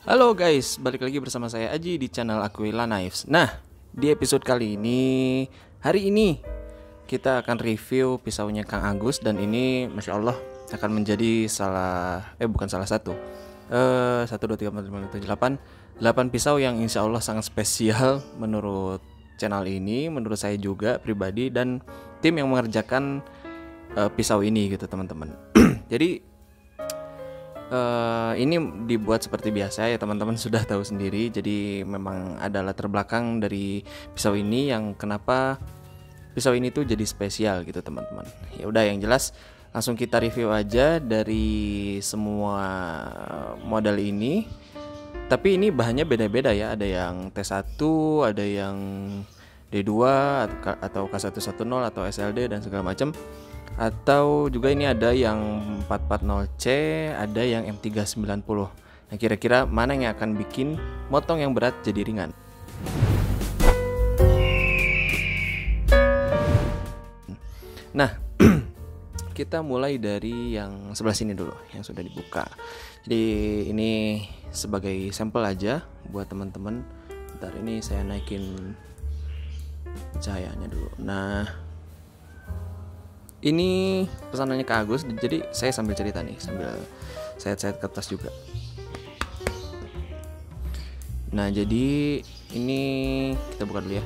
Halo guys, balik lagi bersama saya Aji di channel Aquila Knives. Nah, di episode kali ini, hari ini kita akan review pisaunya Kang Agus. Dan ini Masya Allah akan menjadi bukan salah satu 8 pisau yang insya Allah sangat spesial menurut channel ini, menurut saya juga pribadi, dan tim yang mengerjakan pisau ini gitu teman-teman. Jadi ini dibuat seperti biasa ya teman-teman, sudah tahu sendiri. Jadi memang ada latar belakang dari pisau ini yang kenapa pisau ini tuh jadi spesial gitu teman-teman. Ya udah, yang jelas langsung kita review aja dari semua model ini. Tapi ini bahannya beda-beda ya, ada yang T1, ada yang D2 atau K110 atau SLD dan segala macam. Atau juga ini ada yang 440C, ada yang M390. Nah, kira-kira mana yang akan bikin motong yang berat jadi ringan? Nah, kita mulai dari yang sebelah sini dulu, yang sudah dibuka. Jadi ini sebagai sampel aja buat teman-teman. Bentar, ini saya naikin cahayanya dulu. Nah, ini pesanannya Kak Agus, jadi saya sambil cerita nih, sambil sayat-sayat kertas juga. Nah, jadi ini kita buka dulu ya.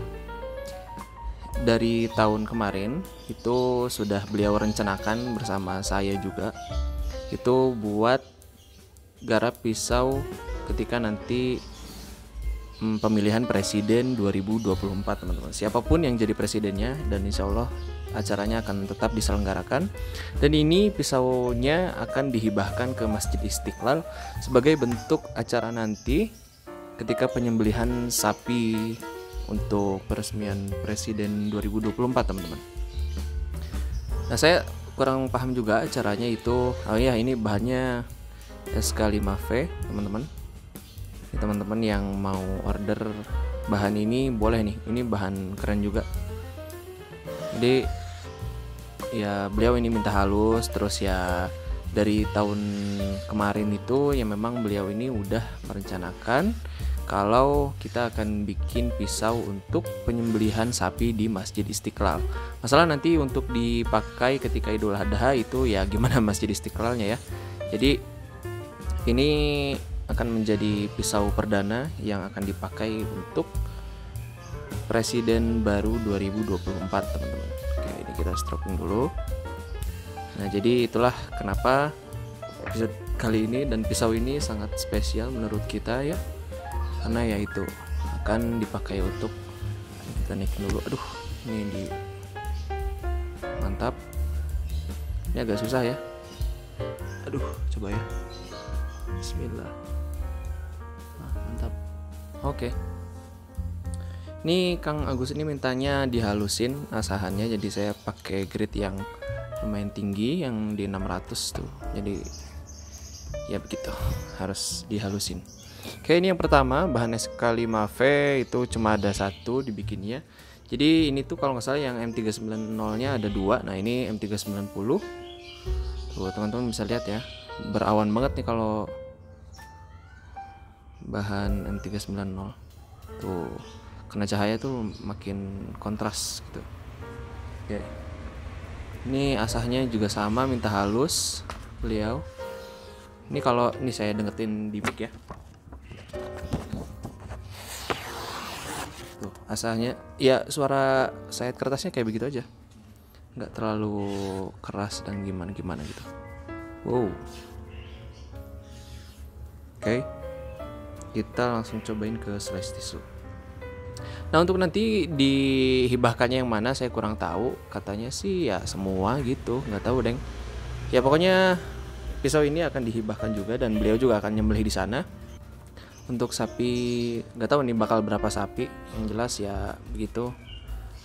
Dari tahun kemarin itu sudah beliau rencanakan bersama saya juga, itu buat garap pisau ketika nanti pemilihan presiden 2024 teman-teman. Siapapun yang jadi presidennya, dan insya Allah acaranya akan tetap diselenggarakan. Dan ini pisaunya akan dihibahkan ke Masjid Istiqlal sebagai bentuk acara nanti ketika penyembelihan sapi untuk peresmian presiden 2024 teman-teman. Nah, saya kurang paham juga acaranya itu. Oh ya, ini bahannya SK5V teman-teman. Ini teman-teman yang mau order bahan ini boleh nih, ini bahan keren juga. Jadi ya beliau ini minta halus, terus ya dari tahun kemarin itu ya memang beliau ini udah merencanakan kalau kita akan bikin pisau untuk penyembelihan sapi di Masjid Istiqlal. Masalah nanti untuk dipakai ketika Idul Adha itu ya gimana Masjid Istiqlalnya ya. Jadi ini akan menjadi pisau perdana yang akan dipakai untuk presiden baru 2024 teman-teman. Oke, ini kita stroking dulu. Nah, jadi itulah kenapa episode kali ini dan pisau ini sangat spesial menurut kita ya, karena ya itu akan dipakai untuk, kita naikin dulu. Aduh, ini mantap. Ini agak susah ya. Aduh, coba ya. Bismillah. Mantap. Oke. Ini Kang Agus ini mintanya dihalusin asahannya, jadi saya pakai grit yang lumayan tinggi, yang di 600 tuh. Jadi ya begitu, harus dihalusin. Oke, ini yang pertama, bahan SK5V itu cuma ada satu dibikinnya. Jadi ini tuh kalau nggak salah yang M390-nya ada dua. Nah, ini M390. Tuh teman-teman bisa lihat ya, berawan banget nih kalau bahan M390. Tuh kena cahaya tuh makin kontras gitu. Oke. Ini asahnya juga sama, minta halus beliau. Ini kalau ini saya dengerin di mic ya. Tuh asahnya, ya suara sayat kertasnya kayak begitu aja, nggak terlalu keras dan gimana-gimana gitu. Wow. Oke. Kita langsung cobain ke slice tisu. Nah, untuk nanti dihibahkannya yang mana saya kurang tahu. Katanya sih ya semua gitu, nggak tahu deng. Ya pokoknya pisau ini akan dihibahkan juga dan beliau juga akan nyembelih di sana. Untuk sapi nggak tahu nih bakal berapa sapi. Yang jelas ya begitu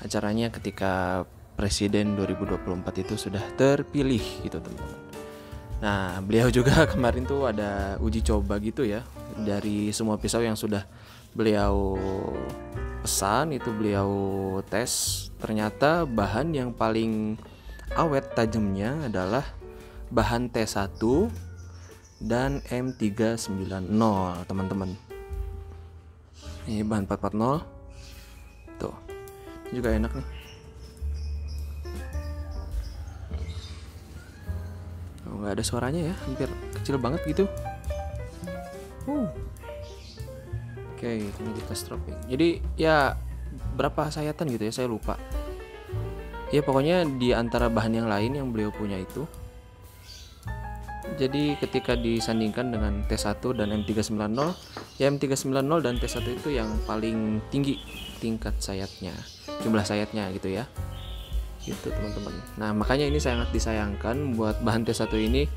acaranya ketika presiden 2024 itu sudah terpilih gitu teman-teman. Nah, beliau juga kemarin tuh ada uji coba gitu ya, dari semua pisau yang sudah beliau pesan itu beliau tes. Ternyata bahan yang paling awet tajamnya adalah bahan T1 dan M390 teman-teman. Ini bahan 440 tuh, juga enak nih. Nggak ada suaranya ya, hampir kecil banget gitu. Oke, ini kita stropping. Jadi ya berapa sayatan gitu ya, saya lupa. Ya pokoknya di antara bahan yang lain yang beliau punya itu. Jadi ketika disandingkan dengan T1 dan M390, ya M390 dan T1 itu yang paling tinggi tingkat sayatnya, jumlah sayatnya gitu ya. Gitu teman-teman. Nah makanya ini sangat disayangkan buat bahan T1 ini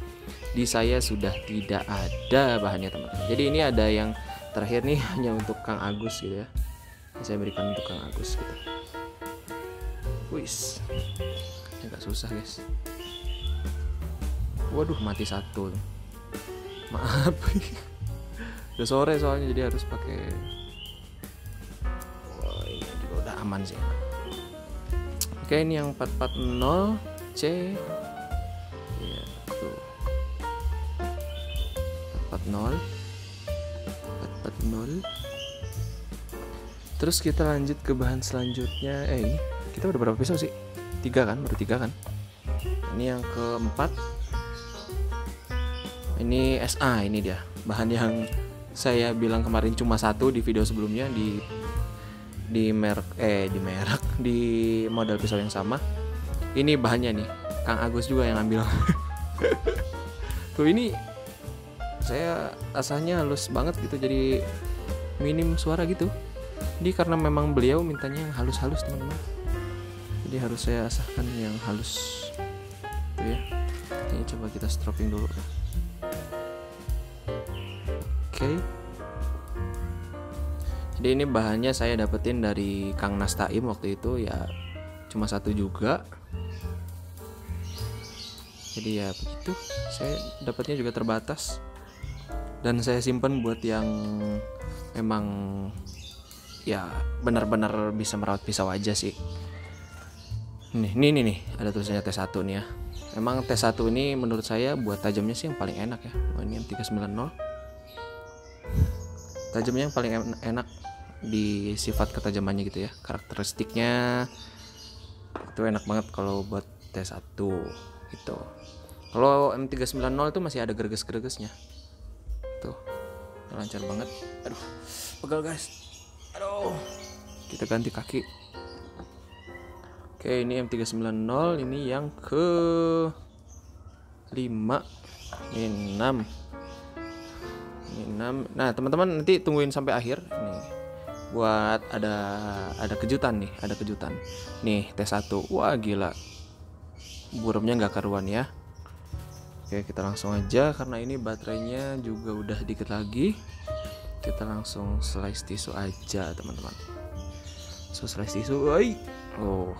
di saya sudah tidak ada bahannya teman-teman. Jadi ini ada yang terakhir nih hanya untuk Kang Agus gitu ya. Saya berikan untuk Kang Agus gitu. Wis, agak susah guys. Waduh, mati satu. Maaf. Udah sore soalnya jadi harus pakai. Wah, ini juga udah aman sih. Oke, ini yang 440 C. Ya, tuh. 440. Terus kita lanjut ke bahan selanjutnya. Ini kita udah berapa pisau sih? 3 kan? Baru 3 kan? Ini yang keempat. Ini SA, ini dia bahan yang saya bilang kemarin cuma satu di video sebelumnya di model pisau yang sama. Ini bahannya nih, Kang Agus juga yang ambil. Tuh ini saya asahnya halus banget gitu, jadi minim suara gitu. Jadi karena memang beliau mintanya yang halus-halus teman-teman, jadi harus saya asahkan yang halus tuh ya. Ini coba kita stropping dulu. Oke. Jadi ini bahannya saya dapetin dari Kang Nastaim waktu itu ya, cuma satu juga. Jadi ya begitu, saya dapatnya juga terbatas dan saya simpen buat yang memang ya benar-benar bisa merawat pisau aja sih. Nih ada tulisannya T1 nih ya. Emang T1 ini menurut saya buat tajamnya sih yang paling enak ya. Ini M390. Tajamnya yang paling enak di sifat ketajamannya gitu ya. Karakteristiknya itu enak banget kalau buat T1 gitu. Kalau M390 itu masih ada greges-gregesnya. Tuh. Lancar banget. Aduh, pegal guys. Aduh. Kita ganti kaki. Oke, ini M390, ini yang ke 5. Ini 6. Nah teman-teman nanti tungguin sampai akhir nih, buat ada kejutan nih, nih T1. Wah gila, buremnya nggak karuan ya. Oke, kita langsung aja karena ini baterainya juga udah dikit lagi. Kita langsung slice tisu aja teman-teman. Slice tisu, oh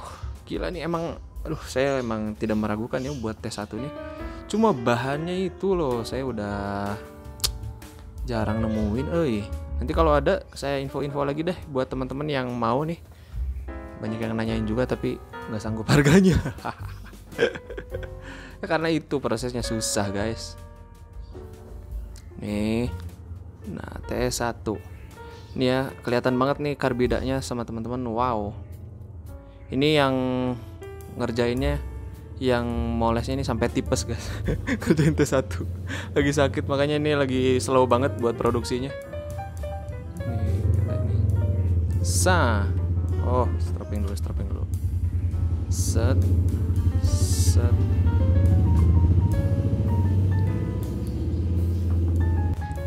gila nih emang. Aduh, saya emang tidak meragukan ya buat T1 nih. Cuma bahannya itu loh, saya udah jarang nemuin. Nanti kalau ada saya info lagi deh buat teman-teman yang mau nih. Banyak yang nanyain juga tapi nggak sanggup harganya. Ya, karena itu prosesnya susah guys. Nih, nah T1 ini ya kelihatan banget nih karbidanya sama teman-teman. Wow, ini yang ngerjainnya, yang molesnya ini sampai tipes guys. Kerjain T1 lagi sakit, makanya ini lagi slow banget buat produksinya. Nih, kita ini stropping dulu. Set.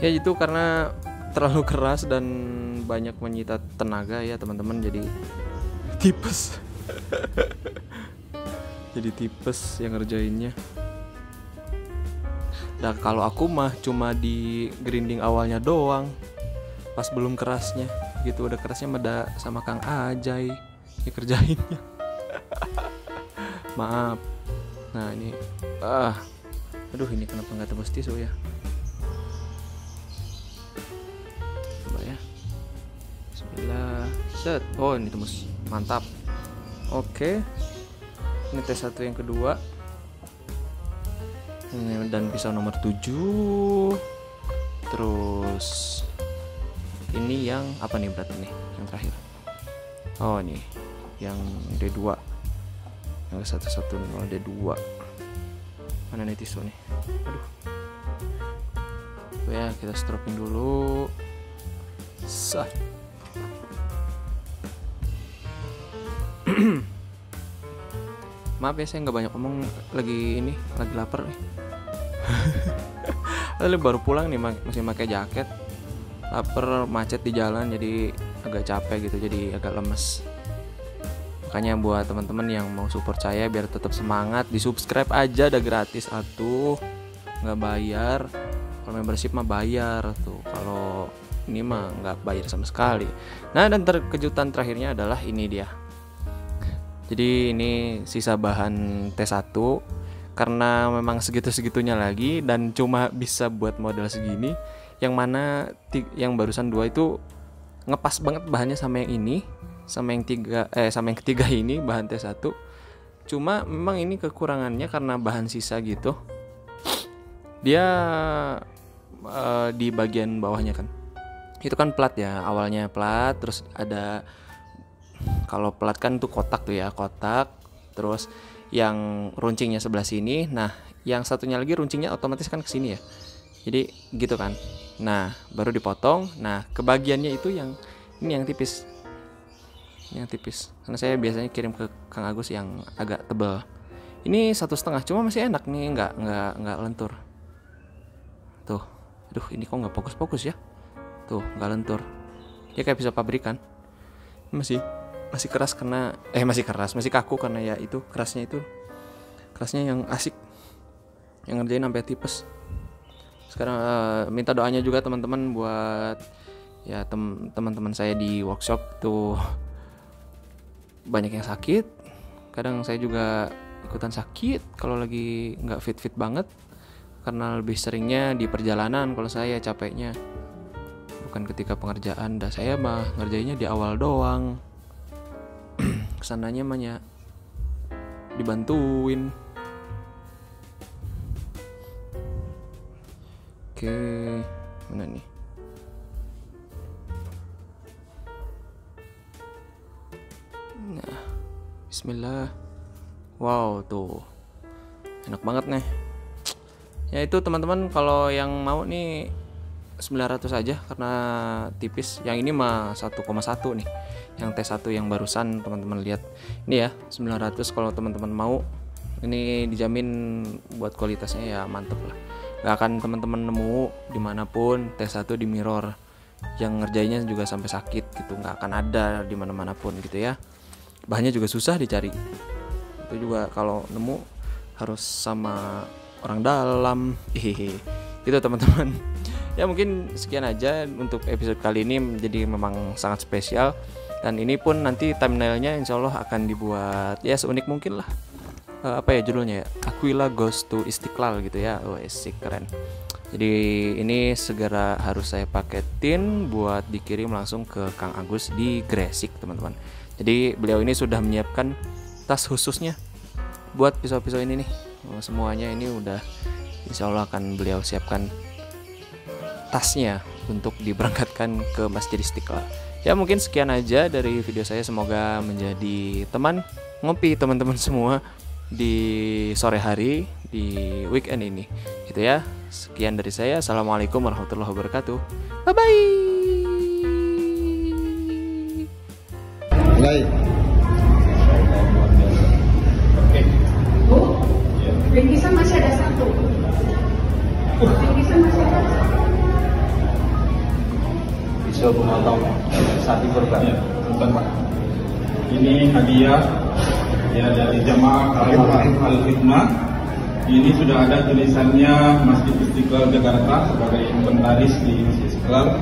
Ya itu karena terlalu keras dan banyak menyita tenaga ya teman-teman, jadi tipes. Jadi tipes yang ngerjainnya. Dan kalau aku mah cuma di grinding awalnya doang, pas belum kerasnya gitu. Udah kerasnya meda sama Kang Ajay ya kerjainnya. Maaf. Nah ini aduh ini kenapa nggak tebus tisu ya. Coba ya. Bismillah. Set. Oh ini tembus, mantap. Oke. Ini T1 yang kedua. dan pisau nomor 7. Terus ini yang apa nih berarti nih yang terakhir? Oh nih yang D2, yang 110 D2. Mana nih tisu nih? Aduh. Ya kita stropping dulu. Sah. Maaf ya saya nggak banyak ngomong, lagi lapar nih. Lalu baru pulang nih, masih pakai jaket, lapar, macet di jalan, jadi agak capek gitu, jadi agak lemes. Makanya buat teman-teman yang mau support saya biar tetap semangat, di subscribe aja, udah gratis atuh, nggak bayar. Kalau membership mah bayar tuh, kalau ini mah nggak bayar sama sekali. Nah, dan kejutan terakhirnya adalah ini dia. Jadi ini sisa bahan T1, karena memang segitu-segitunya lagi dan cuma bisa buat modal segini. Yang mana yang barusan 2 itu ngepas banget bahannya sama yang ini, sama yang ketiga ini bahan T1. Cuma memang ini kekurangannya karena bahan sisa gitu. Dia di bagian bawahnya kan, itu kan plat ya, awalnya plat, terus ada, kalau plat kan tuh kotak tuh ya, kotak, terus yang runcingnya sebelah sini. Nah yang satunya lagi runcingnya otomatis kan kesini ya, jadi gitu kan. Nah baru dipotong. Nah kebagiannya itu yang ini yang tipis, karena saya biasanya kirim ke Kang Agus yang agak tebal. Ini 1,5, cuma masih enak nih, nggak lentur tuh. Aduh ini kok nggak fokus ya, tuh nggak lentur, ya kayak bisa pabrikan. Masih keras karena masih kaku karena ya itu kerasnya yang asik, yang ngerjain sampai tipes. Sekarang minta doanya juga teman-teman buat ya teman-teman saya di workshop tuh, banyak yang sakit. Kadang saya juga ikutan sakit kalau lagi nggak fit banget, karena lebih seringnya di perjalanan kalau saya capeknya, bukan ketika pengerjaan. Dah saya mah ngerjainnya di awal doang, kesananya mah ya dibantuin. Oke, mana nih? Nah, bismillah. Wow, tuh enak banget nih. Ya itu teman-teman, kalau yang mau nih 900 aja karena tipis. Yang ini mah 1,1 nih, yang T1 yang barusan teman-teman lihat. Ini ya 900 kalau teman-teman mau. Ini dijamin buat kualitasnya ya mantep lah. Gak akan teman-teman nemu dimanapun T1 di mirror yang ngerjainnya juga sampai sakit gitu, gak akan ada di mana-mana pun gitu ya. Bahannya juga susah dicari. Itu juga kalau nemu harus sama orang dalam. Gitu teman-teman. Ya mungkin sekian aja untuk episode kali ini, jadi memang sangat spesial. Dan ini pun nanti thumbnailnya insya Allah akan dibuat ya seunik mungkin lah. Apa ya judulnya ya? Aquila Goes to Istiqlal gitu ya. Oh asik, keren. Jadi ini segera harus saya paketin buat dikirim langsung ke Kang Agus di Gresik teman-teman. Jadi beliau ini sudah menyiapkan tas khususnya buat pisau-pisau ini nih. Semuanya ini udah insya Allah akan beliau siapkan tasnya untuk diberangkatkan ke Masjid Istiqlal. Ya mungkin sekian aja dari video saya, semoga menjadi teman ngopi teman-teman semua di sore hari, di weekend ini gitu ya. Sekian dari saya, assalamualaikum warahmatullahi wabarakatuh, bye bye. Mulai. Bingkisan masih ada 1. Bingkisan masih ada 1. Pisau pemotong sapi kurban. Ya, Pak. Ini hadiah ya dari jamaah Al-Hikmah. Ini sudah ada tulisannya Masjid Istiqlal Jakarta sebagai inventaris di Masjid Istiqlal.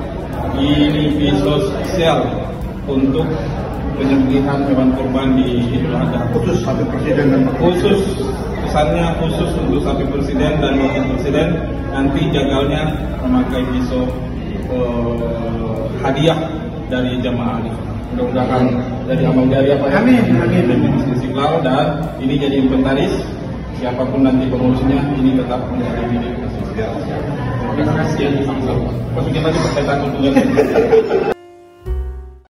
Ini pisau spesial untuk penyembelihan hewan kurban di Idul Adha. Khusus sapi presiden dan Khusus pesannya khusus untuk sapi presiden dan wakil presiden. Nanti jagalnya memakai pisau hadiah dari jamaah. Mudah-mudahan dari amal jariah Pak. Amin, amin. Dari Masjid Istiqlal, dan ini jadi inventaris siapapun nanti pengurusnya ini tetap menjadi milik masing-masing. Terima kasih. Masukin lagi percetakan dulu.